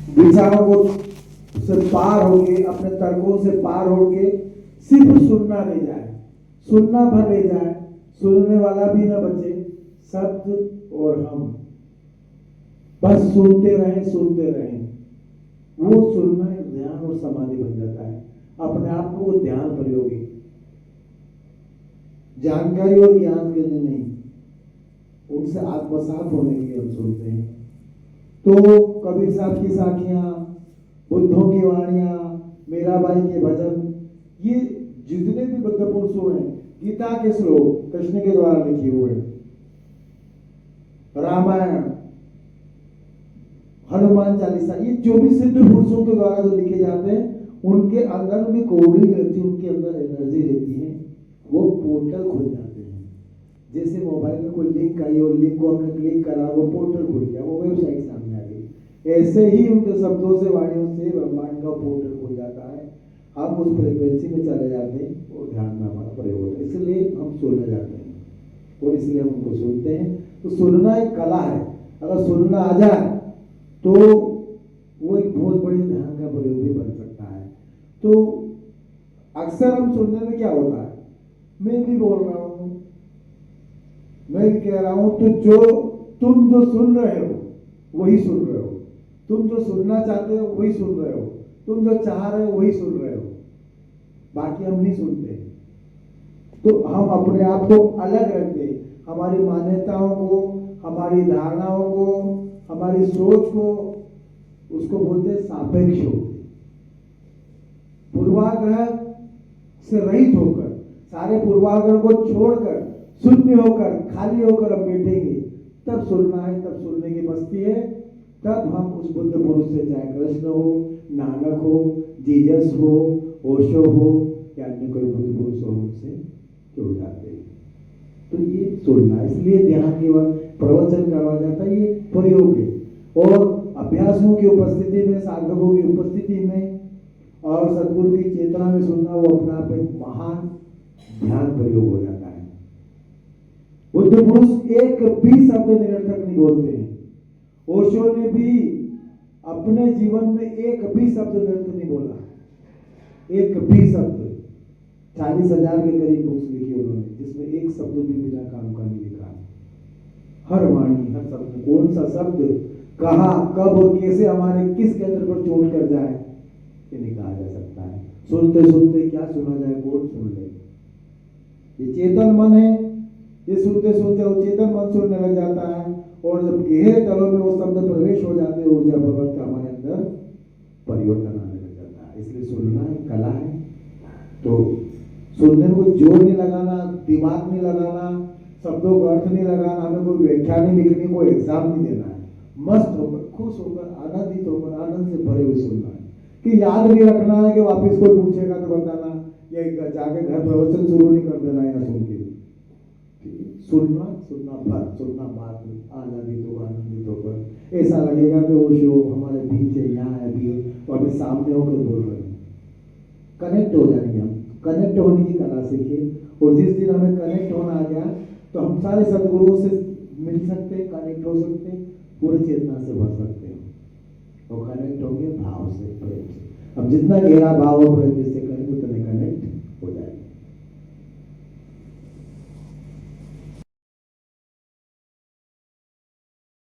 विचारों को से पार होके, अपने तर्कों से पार होके सिर्फ सुनना नहीं जाए, सुनना भर नहीं जाए, सुनने वाला भी न बचे, शब्द और हम बस सुनते रहें, सुनते रहें। वो सुनना एक ध्यान और समाधि बन जाता है। अपने आप को वो ध्यान प्रयोगी, जानकारी और ज्ञान के लिए नहीं, उनसे आत्मसात होने के लिए हम सुनते हैं। तो कबीर साहब की साखियां, बुद्धों की वाणियां, मीराबाई के भजन, ये जितने भी बुद्ध पुरुषों हैं, गीता के श्लोक कृष्ण के द्वारा लिखे हुए, रामायण, हनुमान चालीसा, ये जो भी सिद्ध पुरुषों के द्वारा जो लिखे जाते हैं, उनके अंदर भी कोडिंग रहती है, उनके अंदर एनर्जी रहती है, वो पोर्टल खुल जाते हैं। जैसे मोबाइल में कोई लिंक आई और लिंक को हमने क्लिक करा, वो पोर्टल खुल गया, वो वेबसाइट सामने आ गई। ऐसे ही उनके शब्दों से, वाणियों से ब्रह्मांड का पोर्टल खुल जाता है। हम उस फ्रिक्वेंसी में चले जाते हैं और ध्यान में हमारा प्रयोग होता है। इसलिए हम सुनने जाते हैं और इसलिए हम उनको सुनते हैं। तो सुनना एक कला है, अगर सुनना आ जाए तो वो एक बहुत बड़ी ध्यान का प्रयोग भी बन सकता है। तो अक्सर हम सुनने में क्या होता है, मैं भी बोल रहा हूं, मैं भी कह रहा हूं, तो तुम जो सुन रहे हो वही सुन रहे हो, तुम जो सुनना चाहते हो वही सुन रहे हो, तुम जो चाह रहे हो वही सुन रहे हो, बाकी हम नहीं सुनते। तो हम अपने आप को अलग रखते, हमारी मान्यताओं को, हमारी धारणाओं को, हमारी सोच को, उसको बोलते हैं सापेक्ष होते। पूर्वाग्रह से रहित होकर, सारे पूर्वाग्रह को छोड़कर, शून्य होकर, खाली होकर हम बैठेंगे, तब सुनना है, तब सुनने की मस्ती है। तब हम उस बुद्ध पुरुष से, चाहे कृष्ण हो, नानक हो, जीसस हो, ओशो हो या अन्य कोई बुद्ध पुरुष हो, उनसे जुड़ जाते हैं। तो ये सुनना, इसलिए ध्यान के वक्त प्रवचन करवाया जाता है, ये प्रयोग है। और अभ्यासों की उपस्थिति में, साधकों की उपस्थिति में और सदगुरु की चेतना में सुनना, वो अपना आप एक महान ध्यान प्रयोग हो जाता है। बुद्ध पुरुष एक भी शब्द निरर्थक नहीं बोलते हैं। ओशो ने भी अपने जीवन में एक भी शब्द व्यर्थ नहीं बोला, एक भी शब्द। 40,000 के करीब बुक्स लिखी उन्होंने, जिसमें एक शब्द भी बिना काम का नहीं लिखा। हर वाणी, हर शब्द, कौन सा शब्द कहा, कब और कैसे हमारे किस केंद्र पर चोट कर जाए, ये नहीं कहा जा सकता है। सुनते सुनते क्या सुना जाए, कौन सुन ले। ये चेतन मन है, ये सुनते सुनते वो चेतन मन सुनने लग जाता है, और जब गहरे तलों में वो शब्द प्रवेश हो जाते हैं, ऊर्जा प्रवर्त हमारे अंदर परिवर्तन आने लग जाता है। इसलिए सुनना एक कला है। तो सुनने में कोई जोर नहीं लगाना, दिमाग नहीं लगाना, शब्दों का अर्थ नहीं लगाना, हमें कोई व्याख्या नहीं लिखनी, कोई एग्जाम नहीं देना है। मस्त होकर, खुश होकर, आनंदित होकर, आनंद से भरे हुए सुनना है। कि याद नहीं रखना है कि वापस कोई पूछेगा तो बताना, या जाके घर प्रवचन शुरू नहीं कर देना यहाँ सुन के। सुनना, सुनना भर, सुनना बात, आनंदित होकर ऐसा लगेगा कि वो शो हमारे बीच है, यहाँ है भी, और हमें सामने होकर बोल रहे हैं। कनेक्ट हो जाएंगे हम, कनेक्ट होने की कला सीखिए। और जिस दिन हमें कनेक्ट होना आ गया तो हम सारे सदगुरुओं से मिल सकते हैं, कनेक्ट हो सकते हैं, पूरी चेतना से भर सकते हैं। और कनेक्ट होंगे भाव से, प्रेम से। अब जितना गहरा भाव और प्रेम से